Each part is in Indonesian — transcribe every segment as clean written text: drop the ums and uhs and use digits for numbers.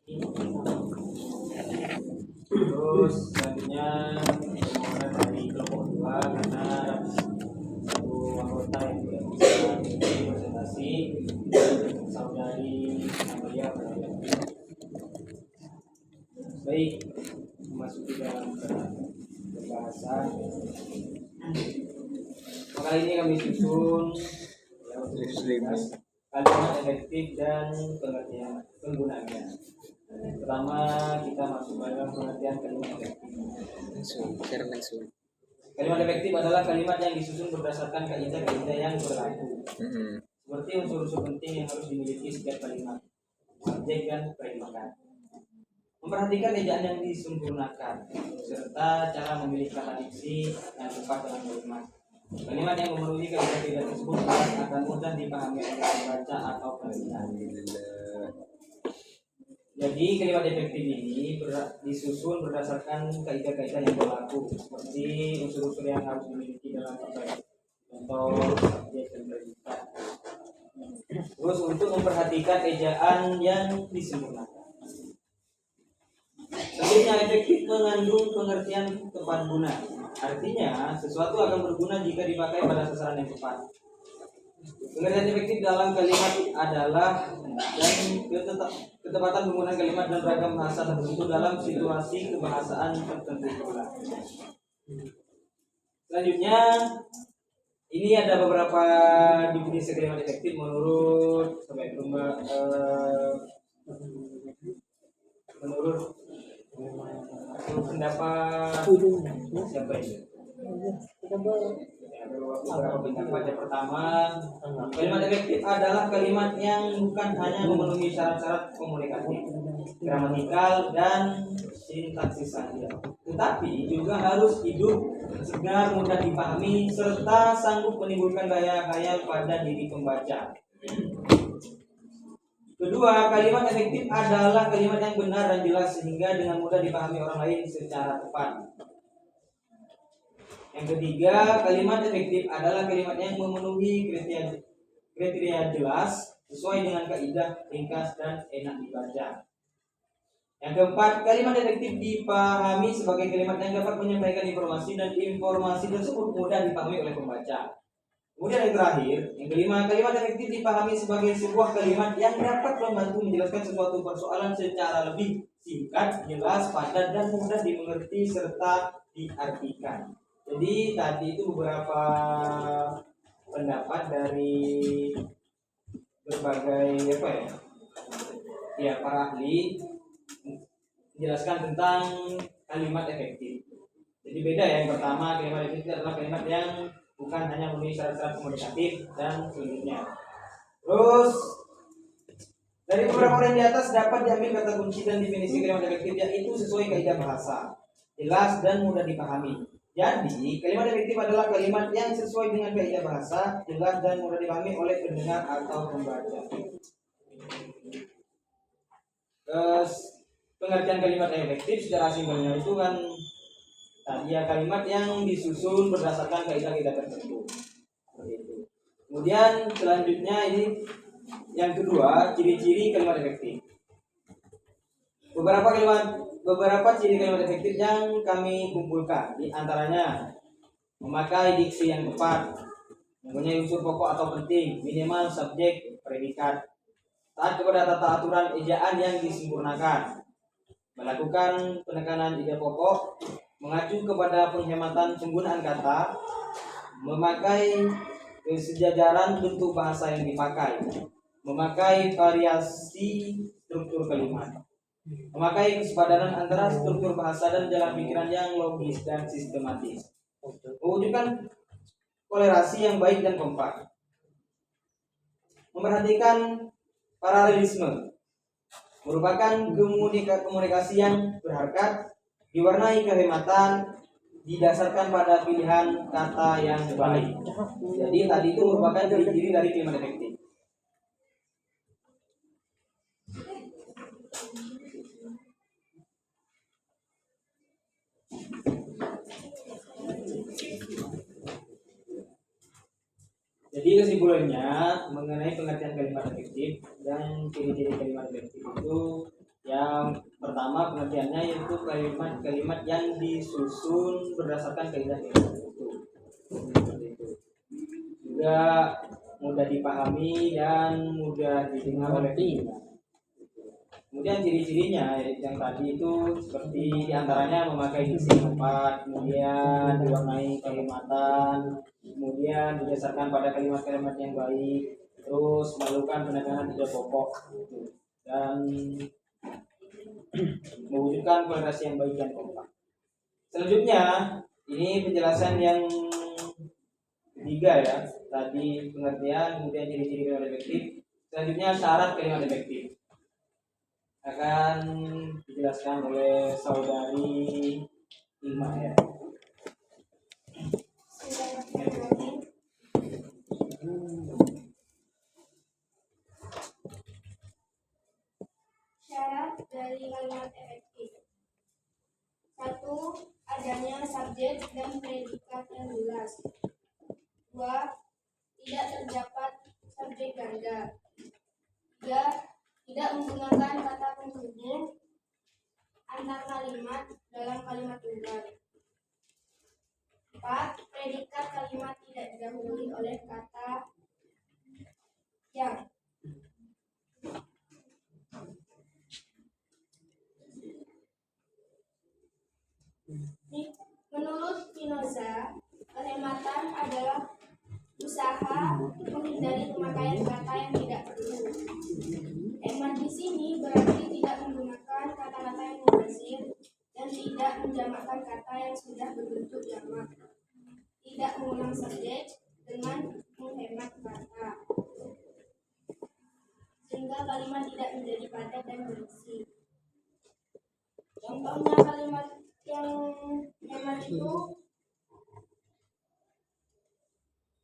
Terus selanjutnya permohonan dari kelompok 2 karena satu anggota yang tidak bisa presentasi, saudari Amalia. Baik, memasuki dalam pembahasan. Kali ini kami susun kalimat efektif dan pengertian penggunaannya. Pertama kita masuk dalam pengertian kalimat efektif. Kalimat efektif adalah kalimat yang disusun berdasarkan kaidah-kaidah yang berlaku. Seperti unsur-unsur penting yang harus dimiliki setiap kalimat, subjek dan predikat. Memperhatikan ejaan yang disempurnakan, serta cara memilih kata diksi yang tepat dalam kalimat. Kalimat yang memenuhi kaidah-kaidah tersebut akan mudah dipahami oleh pembaca atau pendengar. Jadi kalimat efektif ini disusun berdasarkan kaidah-kaidah yang berlaku, seperti unsur-unsur yang harus dimiliki dalam kalimat, contoh subjek dan predikat. Terus untuk memperhatikan ejaan yang disempurnakan. Selanjutnya, efektif mengandung pengertian tepat guna. Artinya, sesuatu akan berguna jika dipakai pada sasaran yang tepat. Pengertian efektif dalam kalimat adalah dan ketepatan penggunaan kalimat dan ragam bahasa tertentu dalam situasi kebahasaan tertentu pula. Selanjutnya, ini ada beberapa definisi kalimat efektif menurut pendapat siapa ini? Beberapa pendapat. Yang pertama, kalimat efektif adalah kalimat yang bukan hanya memenuhi syarat-syarat komunikatif, gramatikal dan sintaksis saja, tetapi juga harus hidup, segar, mudah dipahami, serta sanggup menimbulkan daya khayal pada diri pembaca. Kedua, kalimat efektif adalah kalimat yang benar dan jelas sehingga dengan mudah dipahami orang lain secara tepat. Yang ketiga, kalimat efektif adalah kalimat yang memenuhi kriteria jelas sesuai dengan kaidah, ringkas dan enak dibaca. Yang keempat, kalimat efektif dipahami sebagai kalimat yang dapat menyampaikan informasi dan informasi tersebut mudah dipahami oleh pembaca. Kemudian yang terakhir, yang kelima, kalimat efektif dipahami sebagai sebuah kalimat yang dapat membantu menjelaskan suatu persoalan secara lebih singkat, jelas, padat, dan mudah dimengerti serta diartikan. Jadi tadi itu beberapa pendapat dari berbagai para ahli menjelaskan tentang kalimat efektif. Jadi beda ya, yang pertama kalimat efektif adalah kalimat yang bukan hanya memenuhi syarat-syarat komunikatif dan selanjutnya. Terus dari beberapa poin di atas dapat diambil kata kunci dan definisi kalimat efektif, yaitu sesuai kaidah bahasa, jelas dan mudah dipahami. Jadi kalimat efektif adalah kalimat yang sesuai dengan kaidah bahasa, jelas dan mudah dipahami oleh pendengar atau pembaca. Terus pengertian kalimat efektif secara simpelnya itu kan tadi ya, kalimat yang disusun berdasarkan kaidah-kaidah tertentu. Kemudian selanjutnya ini yang kedua, ciri-ciri kalimat efektif. Beberapa ciri kalimat efektif yang kami kumpulkan, di antaranya memakai diksi yang tepat, mempunyai unsur pokok atau penting, minimal subjek, predikat, taat kepada tata aturan ejaan yang disempurnakan, melakukan penekanan ide pokok, mengacu kepada penghematan penggunaan kata, memakai kesejajaran bentuk bahasa yang dipakai, memakai variasi struktur kalimat, memakai kesepadanan antara struktur bahasa dan jalan pikiran yang logis dan sistematis, mewujudkan kolerasi yang baik dan kompak, memperhatikan paralelisme, merupakan komunikasi yang berharkat, diwarnai kehematan, didasarkan pada pilihan kata yang baik. Jadi tadi itu merupakan ciri-ciri dari kalimat efektif. Jadi kesimpulannya mengenai pengertian kalimat efektif dan ciri-ciri kalimat efektif itu yang pertama pengertiannya yaitu kalimat-kalimat yang disusun berdasarkan kaidah tertentu. Juga mudah dipahami dan mudah didengar oleh pendengar. Kemudian ciri-cirinya yang tadi itu seperti diantaranya memakai diksi yang tepat, kemudian diwarnai kalimatan, kemudian didasarkan pada kalimat-kalimat yang baik, terus melakukan penegakan ide pokok dan mewujudkan komunikasi yang baik dan kompak. Selanjutnya ini penjelasan yang ketiga ya, tadi pengertian, kemudian ciri-ciri kalimat efektif. Selanjutnya syarat kalimat efektif akan dijelaskan oleh saudari Ima ya. Syarat dari kalimat efektif. 1. Adanya subjek dan predikat yang jelas. 2. Tidak terdapat subjek ganda. 3. Tidak menggunakan kata penghubung antar kalimat dalam kalimat tunggal. 4. Predikat kalimat tidak didahului oleh kata yang. Menurut Spinoza, penghematan adalah usaha menghindari pemakaian kata yang tidak perlu. Hemat di sini berarti tidak menggunakan kata-kata yang mubazir dan tidak menjamakkan kata yang sudah berbentuk jamak. Tidak mengulang subjek dengan menghemat kata, sehingga kalimat tidak menjadi padat dan berisi. Contohnya kalimat yang hemat itu,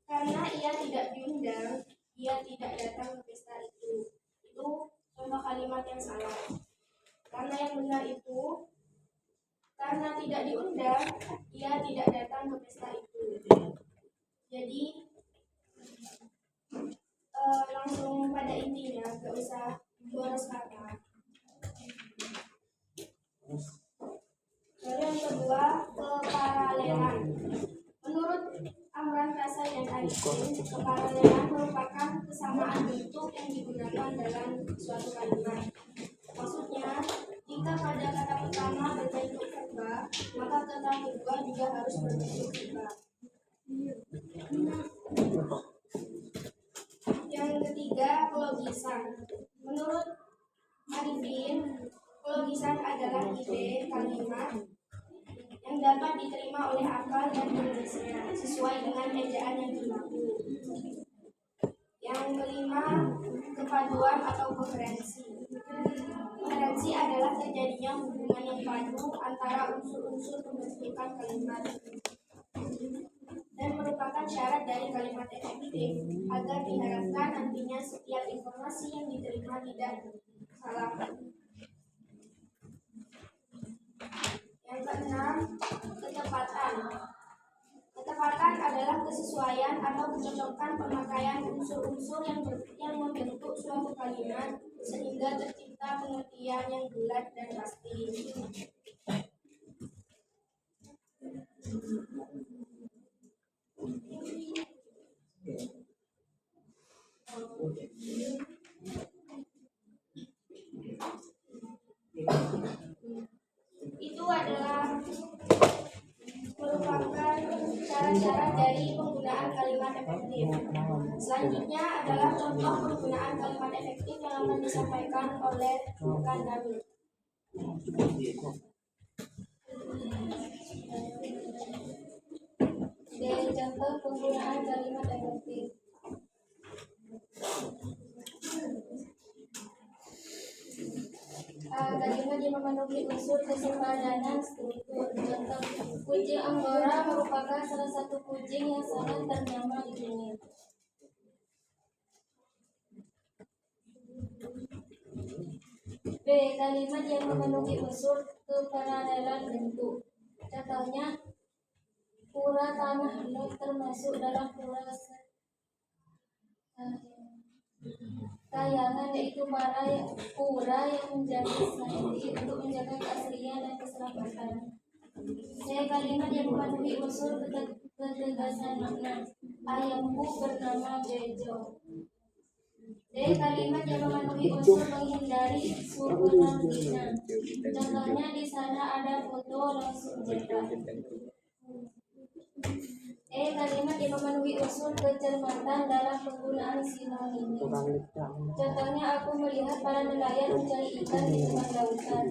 karena ia tidak diundang, ia tidak datang ke pesta itu. Itu contoh kalimat yang salah. Karena yang benar itu, karena tidak diundang, ia tidak datang ke pesta itu. Jadi langsung pada intinya, gak usah boros kata. Lalu yang kedua, keparalelan. Menurut Amran Rasa dan Arifin, keparalelan merupakan kesamaan bentuk yang digunakan dalam suatu kalimat. Maksudnya, jika pada kata pertama berbentuk verba, maka kata kedua juga harus berbentuk verba. Yang ketiga, kelogisan. Menurut Arifin, kelogisan adalah ide kalimat yang dapat diterima oleh akal dan menulisnya sesuai dengan ejaan yang berlaku. Yang kelima, kepaduan atau koherensi. Koherensi adalah terjadinya hubungan yang padu antara unsur-unsur pembentukan kalimat dan merupakan syarat dari kalimat efektif agar diharapkan nantinya setiap informasi yang diterima tidak salah. Yang keenam, ketepatan. Ketepatan adalah kesesuaian atau kecocokan pemakaian unsur-unsur yang membentuk suatu kalimat sehingga tercipta pengertian yang bulat dan pasti. Itu adalah merupakan syarat-syarat dari penggunaan kalimat efektif. Selanjutnya adalah contoh penggunaan kalimat efektif yang akan disampaikan oleh rekan kami. Dari contoh penggunaan kalimat efektif. Kalimat yang memenuhi unsur kesepadanan struktur. Contoh, kucing Anggora merupakan salah satu kucing yang sangat ternama di dunia. B. Kalimat yang memenuhi unsur keparalelan bentuk. Contohnya, pura tanah lot termasuk dalam pura kayangan, yaitu pura yang menjadi sandi untuk menjaga keaslian dan keselamatan. C. Kalimat yang memenuhi unsur ketegasan makna. Ayamku bernama Bejo. D. Kalimat yang memenuhi unsur menghindari subordinat. Contohnya di sana ada foto langsung cetak. E. Kalimat yang memenuhi unsur kecermatan dalam penggunaan sinonim. Contohnya aku melihat para nelayan mencari ikan di tengah lautan.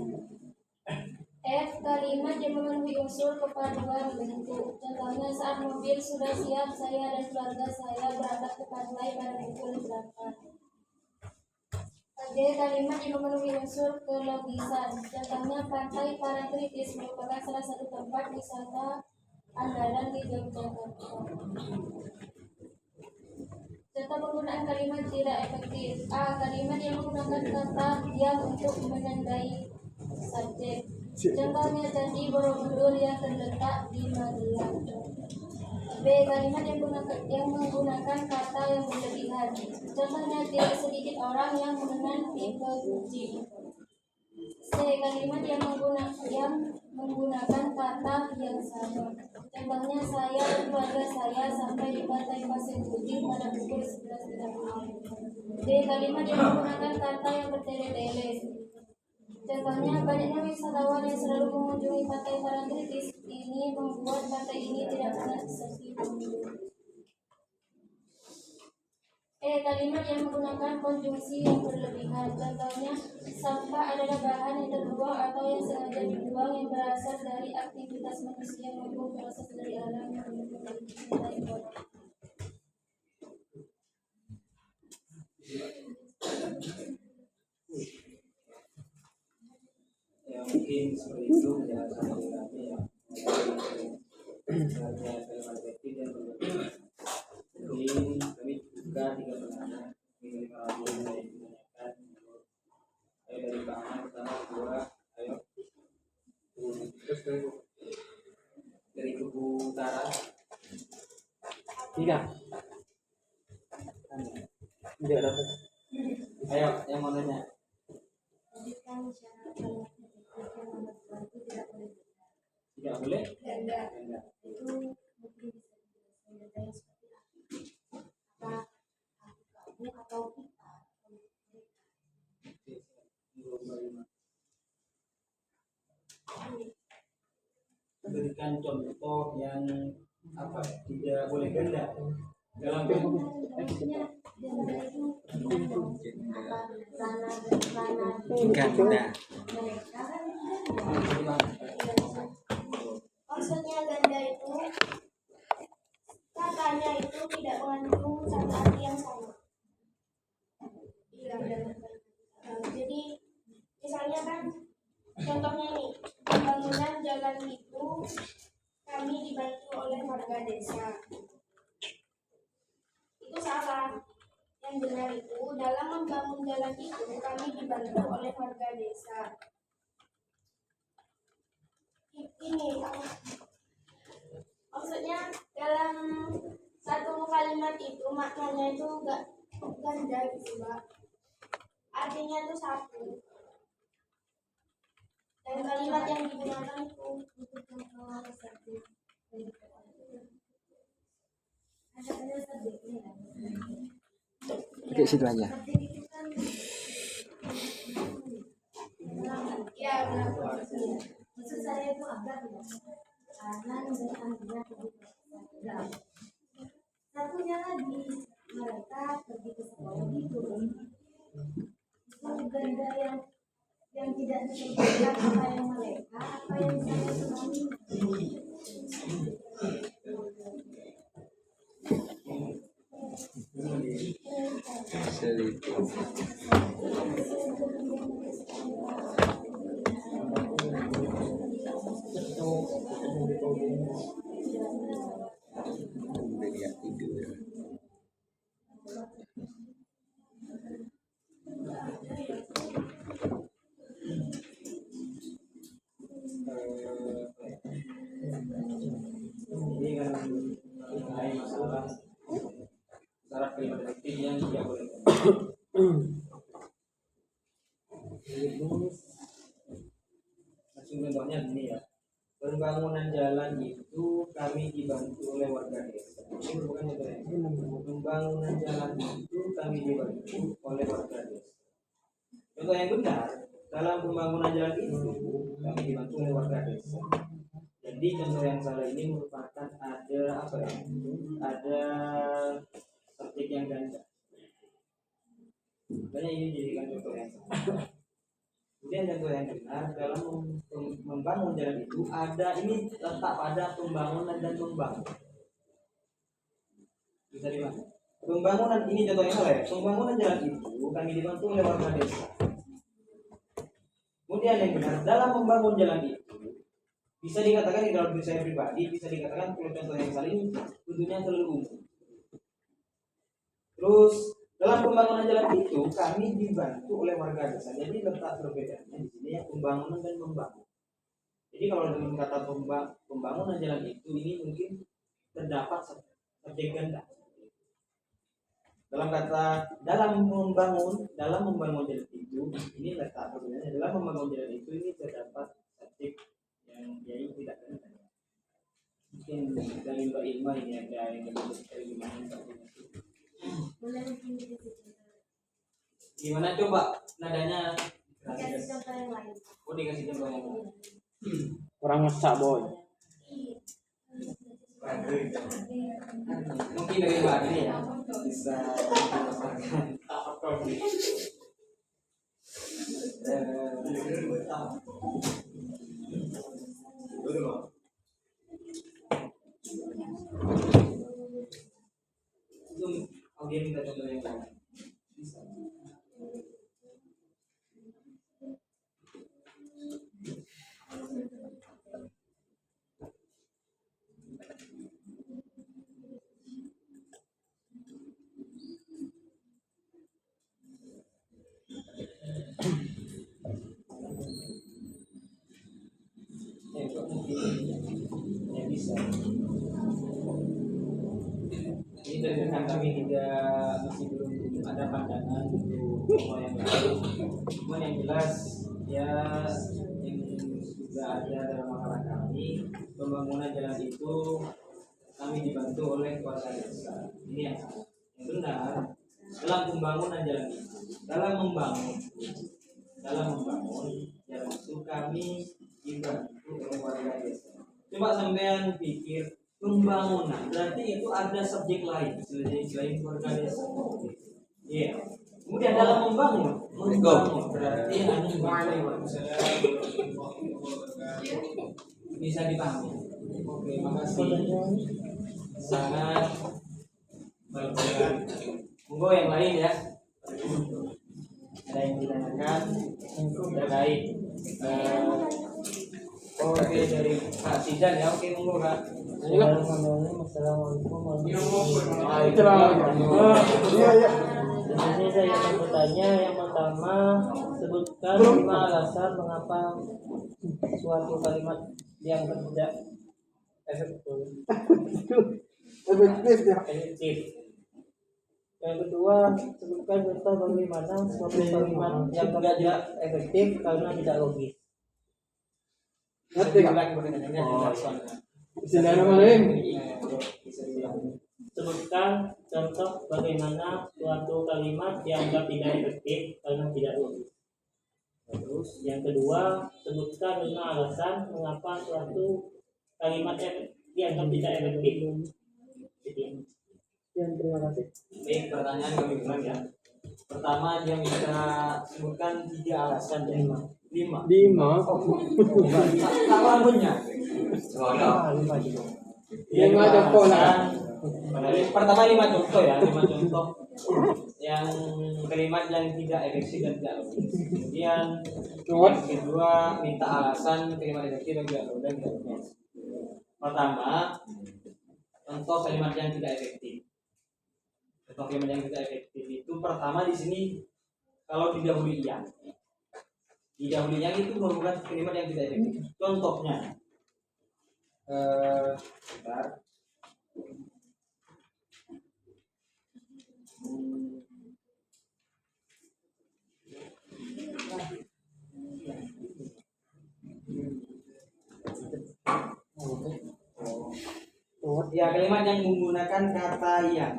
F. Kalimat yang memenuhi unsur kepaduan bentuk. Contohnya saat mobil sudah siap, saya dan keluarga saya berangkat ke pantai pada pukul 8. G. Kalimat yang memenuhi unsur kelogisan. Contohnya pantai Parangtritis merupakan salah satu tempat wisata andalan di Yogyakarta. Contoh penggunaan kalimat tidak efektif. A. Kalimat yang menggunakan kata yang untuk menandai subjek. Contohnya Candi Borobudur yang terletak di Magelang. B. Kalimat yang menggunakan kata yang berlebihan. Contohnya tidak sedikit orang yang mengenal tipe Gucci. C. Kalimat yang menggunakan kata yang sama. Contohnya saya dan keluarga saya sampai di pantai Pasir Putih pada pukul 11.30. B. Kalimat yang menggunakan kata yang bertele-tele. Contohnya banyaknya wisatawan yang selalu mengunjungi pantai Parangtritis ini membuat pantai ini tidak pernah sepi pengunjung. E. Kalimat yang menggunakan konjungsi yang berlebihan. Contohnya sampah adalah bahan yang terbuang atau yang sengaja dibuang yang berasal dari aktivitas manusia maupun proses dari alam yang menjadi kotor. Ya mungkin seperti itu penjelasan dari kami ya. Kalimat efektif dan berlebihan. Mungkin kami buka 3 pertanyaan. Ini 5 lagi yang saya ditanyakan. Ayo dari Pak Ahmad pertama, kedua, ayo. Dari Kubu Utara. 3. Tidak dapat. Ayo, yang mau nanya. Tidak boleh? Ganda. Ganda. Itu mungkin bisa dijelaskan seperti apa? Kamu atau kita? Berikan contoh yang apa tidak boleh ganda dalam Maksudnya ganda itu apa? Ganda. Mereka kan maksudnya ganda itu katanya itu tidak mengandung satu arti yang sama. Iya, jadi misalnya kan contohnya nih, pembangunan jalan itu kami dibantu oleh warga desa. Itu salah. Yang benar itu dalam membangun jalan itu kami dibantu oleh warga desa. Ini maksudnya dalam satu kalimat itu maknanya itu enggak ganda gitu, Mbak. Artinya itu satu. Dan kalimat yang digunakan itu ada subjeknya. Oke, situ aja. Ya, benar. Maksud saya itu agak kanan dan anggap satunya lagi mereka pergi ke sekolah gitu. Itu ganda yang tidak disebutkan apa yang mereka, apa yang saya suami. Ini kan mengenai masalah syarat kalimat efektif yang tidak boleh. contohnya gini ya. Pembangunan jalan itu kami dibantu oleh warga desa. Ini bukan contohnya. Pembangunan jalan itu kami dibantu oleh warga desa. Contoh yang benar, dalam pembangunan jalan itu kami dibantu oleh warga desa. Jadi contoh yang salah ini merupakan ada apa ya? Ada subjek yang ganda. Makanya ini dijadikan contoh yang salah. Kemudian contoh yang benar dalam membangun jalan itu ada ini letak pada pembangunan dan membangun. Bisa dimana? Pembangunan ini contohnya salah ya. Pembangunan jalan itu kami dibantu oleh warga desa. Kemudian yang benar dalam membangun jalan itu bisa dikatakan di dalam diri saya pribadi, bisa dikatakan kalau contoh yang salah ini tentunya terlalu umum. Terus dalam pembangunan jalan itu kami dibantu oleh warga desa. Jadi letak perbedaannya di sini ya pembangunan dan membangun. Jadi kalau dengan kata pembangunan jalan itu ini mungkin terdapat subjek ganda. Dalam kata dalam membangun jalan itu ini letak perbedaannya dalam membangun jalan itu ini terdapat subjek yang jadi tidak ganda. Mungkin dari Mbak Ilma ini ada yang lebih dari gimana itu. Gimana coba nadanya? Kasih contoh yang lain. Oh dikasih contoh yang lain. Orang ngesak boy. Mungkin dari Mbak Adri ya bisa merasakan apa problem. Itu audio minta contoh yang lain. Bisa. Ya bisa. Ini dari rekan kami tidak masih belum ada pandangan untuk semua yang lain. Cuman yang jelas ya yang sudah ada dalam makalah kami pembangunan jalan itu kami dibantu oleh warga desa. Ini yang salah. Yang benar dalam pembangunan jalan itu dalam membangun jalan itu kami dibantu oleh warga desa. Coba sampean pikir pembangunan berarti itu ada subjek lain selain warga desa. Iya. Kemudian dalam membangun berarti ada bisa dipahami. Oke, makasih. Sangat baik. Monggo yang lain ya. Ada yang ditanyakan terkait oke dari Kak Sidan ya. Oke, monggo Kak. Assalamualaikum warahmatullahi wabarakatuh. Di sini saya akan bertanya yang pertama, sebutkan 5 alasan mengapa suatu kalimat yang tidak efektif. Yang kedua, sebutkan contoh bagaimana suatu kalimat yang tidak efektif karena tidak logis. Sebutkan contoh bagaimana suatu kalimat dianggap tidak efektif karena tidak logis. Terus yang kedua, sebutkan 5 alasan mengapa suatu kalimat dianggap tidak efektif. Terima kasih. Baik, pertanyaan kami ulang ya. Pertama dia minta sebutkan 3 alasan dari 5. Tak punya. Yang ada pola. Pertama 5 contoh ya, 5 contoh yang kalimat yang tidak efektif dan tidak logis. Kemudian yang kedua minta alasan kalimat efektif dan tidak logis. Pertama, contoh kalimat yang tidak efektif. Contoh kalimat yang tidak efektif itu pertama di sini kalau didahului yang. Didahului yang itu merupakan kalimat yang tidak efektif. Contohnya, bentar. Ya, kalimat yang menggunakan kata yang.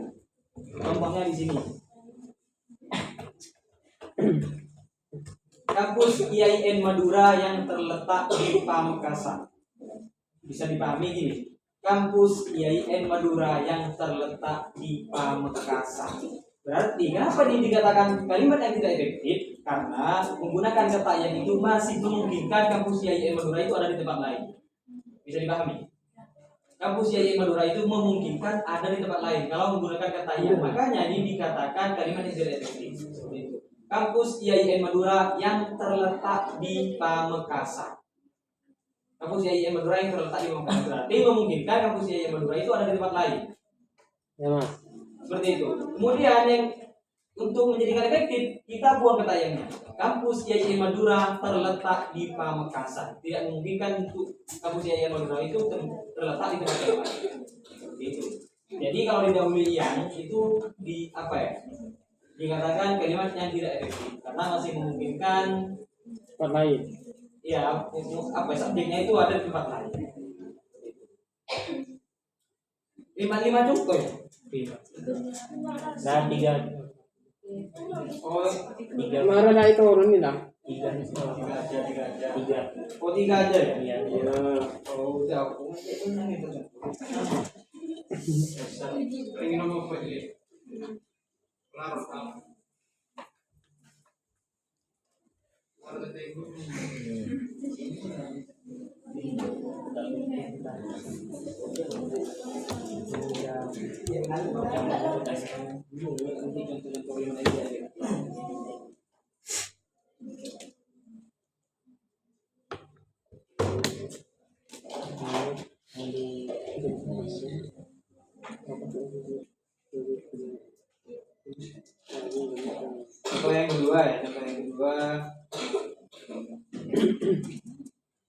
Contohnya di sini. Kampus IAIN Madura yang terletak di Pamekasan. Bisa dipahami gini. Kampus IAIN Madura yang terletak di Pamekasan. Berarti kenapa ini dikatakan kalimat yang tidak efektif? Karena menggunakan kata yang itu masih memungkinkan kampus IAIN Madura itu ada di tempat lain. Bisa dipahami? Kampus IAIN Madura itu memungkinkan ada di tempat lain kalau menggunakan kata yang. Makanya ini dikatakan kalimat yang tidak efektif. Seperti itu. Kampus IAIN Madura yang terletak di Pamekasan. Kampus IAIN Madura yang terletak di Pamekasan berarti memungkinkan kampus IAIN Madura itu ada di tempat lain. Ya mas. Seperti itu. Kemudian yang untuk menjadikan efektif kita buang kata yangnya. Kampus IAIN Madura terletak di Pamekasan. Tidak memungkinkan untuk kampus IAIN Madura itu terletak di tempat yang lain. Seperti itu. Jadi kalau didahului yang itu di apa ya? Dikatakan kalimat yang tidak efektif karena masih memungkinkan Tempat lain. ya apa subjeknya itu ada di tempat lain. 5 contoh ya. Dan 3. Oh 3. Kemarin lah itu orang ini lah. 3 aja. 3. oh 3 aja ya. Iya. Ya. Oh udah aku yang itu. Pengen ngomong apa ini? Claro, Contoh yang kedua ya,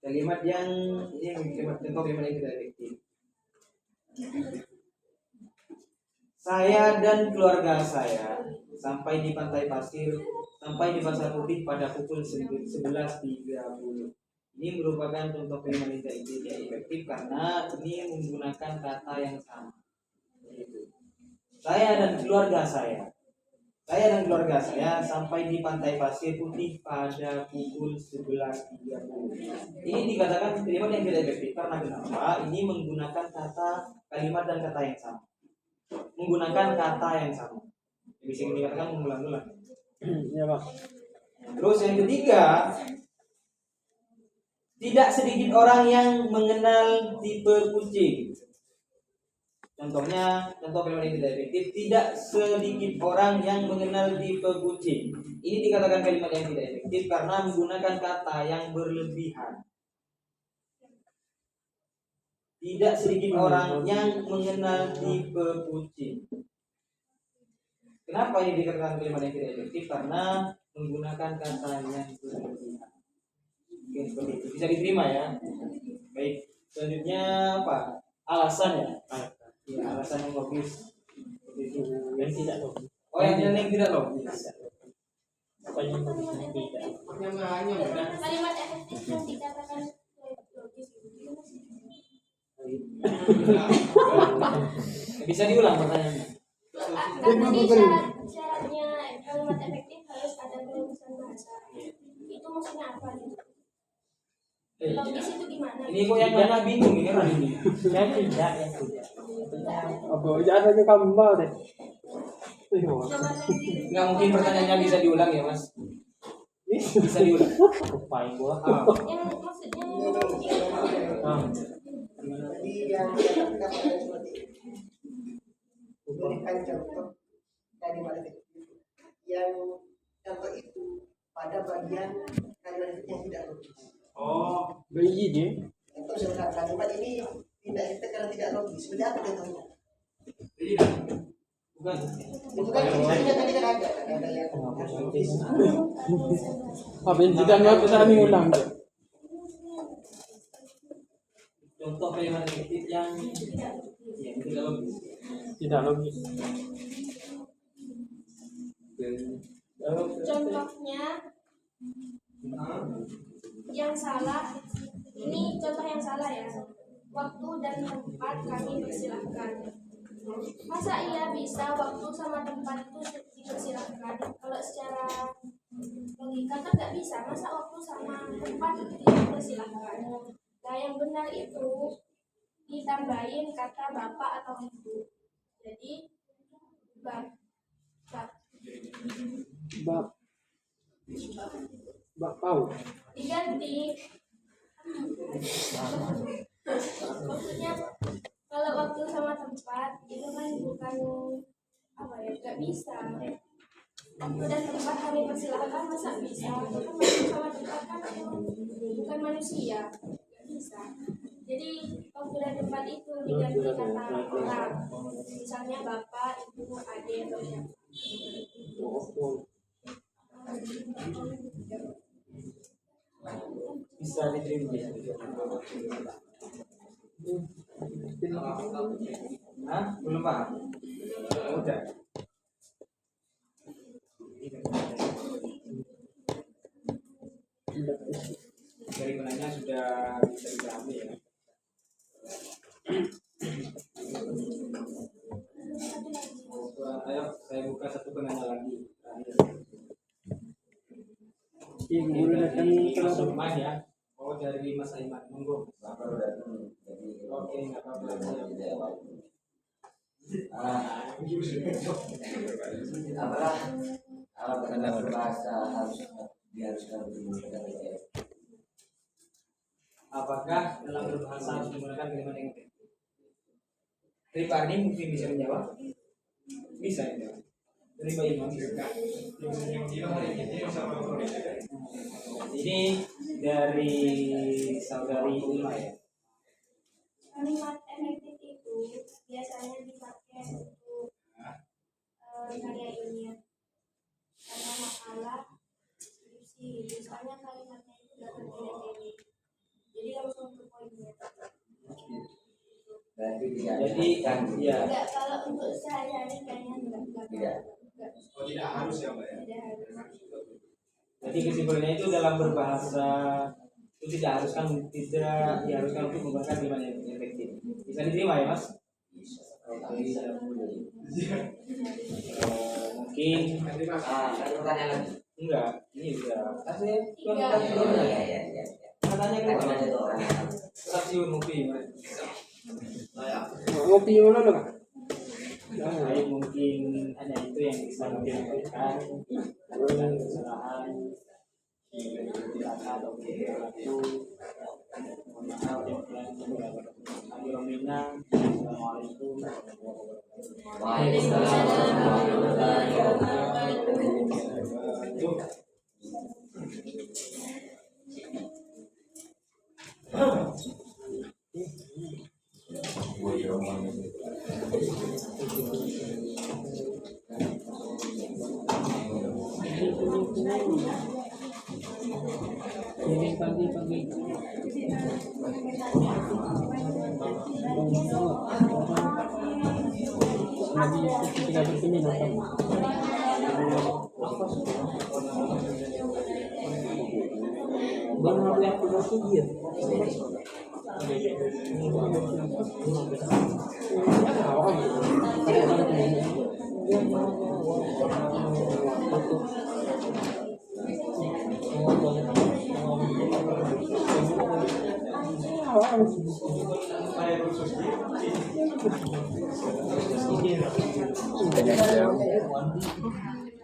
kalimat yang ini contoh kalimat yang tidak efektif. Saya dan keluarga saya sampai di pantai pasir, sampai di pasar putih pada pukul 11.30. Ini merupakan contoh kalimat yang tidak efektif karena ini menggunakan kata yang sama. Saya dan keluarga saya sampai di pantai pasir putih pada pukul 11.30. Ini dikatakan kalimat yang tidak efektif karena kenapa? Ini menggunakan kalimat dan kata yang sama. Bisa dikatakan mengulang-ulang. Ya pak. Terus yang ketiga, tidak sedikit orang yang mengenal tipe kucing. Contoh kalimat yang tidak efektif, tidak sedikit orang yang mengenal tipe kucing. Ini dikatakan kalimat yang tidak efektif karena menggunakan kata yang berlebihan. Tidak sedikit orang yang mengenal tipe kucing. Kenapa ini dikatakan kalimat yang tidak efektif? Karena menggunakan kata yang berlebihan. Oke, seperti itu. Bisa diterima ya. Baik. Selanjutnya apa? Alasan ya. Ya, alasan yang logis. Seperti itu. Dan tidak logis. Oh, yang tidak logis. Apa yang logisnya tidak? Kalimat efektif yang dikatakan logis Bisa diulang pertanyaannya. Tadi syaratnya kalimat efektif harus ada kelogisan bahasa. Itu maksudnya apa gitu? Logis itu gimana? Ini kok yang mana bingung ini kan ini. Yang tidak. Apa jangan aja gambar deh. Nggak mungkin pertanyaannya bisa diulang ya mas. Bisa diulang. Lupain gua. Yang maksudnya Jadi yang dikatakan seperti memberikan contoh kalimat efektif yang contoh itu pada bagian kalimat efektif yang tidak logis. Oh, Bayi dia. Contoh misalkan kalimat ini tidak efektif karena tidak logis. Seperti apa contohnya? bukan. Itu kan misalnya tadi kan ada yang logis. Apa yang tidak mau kita ulang deh. Contoh kalimat efektif yang tidak logis. Tidak logis. contohnya yang salah. Ini contoh yang salah ya. waktu dan tempat kami persilahkan. Masa iya bisa waktu sama tempat itu dipersilahkan? Kalau secara logika kan nggak bisa. Masa waktu sama tempat itu dipersilahkan? Nah, yang benar itu ditambahin kata bapak atau ibu. Jadi bap Bapau. diganti. Maksudnya kalau waktu sama tempat itu kan bukan apa ya, nggak bisa. Waktu dan tempat kami persilahkan, masa bisa? Kan waktu sama tempat kan bukan manusia, nggak bisa. Jadi waktu dan tempat itu diganti kata orang. Misalnya bapak, ibu, adik atau siapa. Bisa diterima ya. Hah? Belum paham? Udah. Dari penanya sudah bisa dipahami ya. Ayo saya buka satu penanya lagi. Yang guru datang Mas Iman ya. Oh dari Mas Iman, monggo. Oke, nggak apa-apa. Apalah alat tanda berbahasa harus diharuskan Apakah dalam berbahasa harus menggunakan kalimat yang efektif? Dari Pak Ardi mungkin bisa menjawab. Bisa ya. Dari Pak Imam bisa. Ini dari saudari Ulma ya. Kalimat efektif itu biasanya dipakai untuk karya ilmiah, karena makalah skripsi. Misalnya kalimatnya itu udah terpilih, jadi langsung ke poinnya. berarti tidak Jadi ya. Enggak, kalau untuk sehari-hari kayaknya enggak. Oh, tidak harus ya Mbak ya? Tidak harus. Jadi kesimpulannya itu dalam berbahasa itu tidak diharuskan untuk menggunakan kalimat yang efektif. Bisa diterima ya Mas? Mungkin satu pertanyaan lagi. enggak. Ini udah. Katanya Iya. katanya Tadi kan ada orang stasiun mungkin. ngopi mana lo kak? Baik, mungkin hanya itu yang bisa dilakukan dan kesalahan tidak atau perilaku. Mohon maaf yang Assalamualaikum Waalaikumsalam warahmatullahi wabarakatuh. Ini pagi. Lagi ketika bersemi nonton. Bang mau lihat foto dia. warahmatullahi wabarakatuh.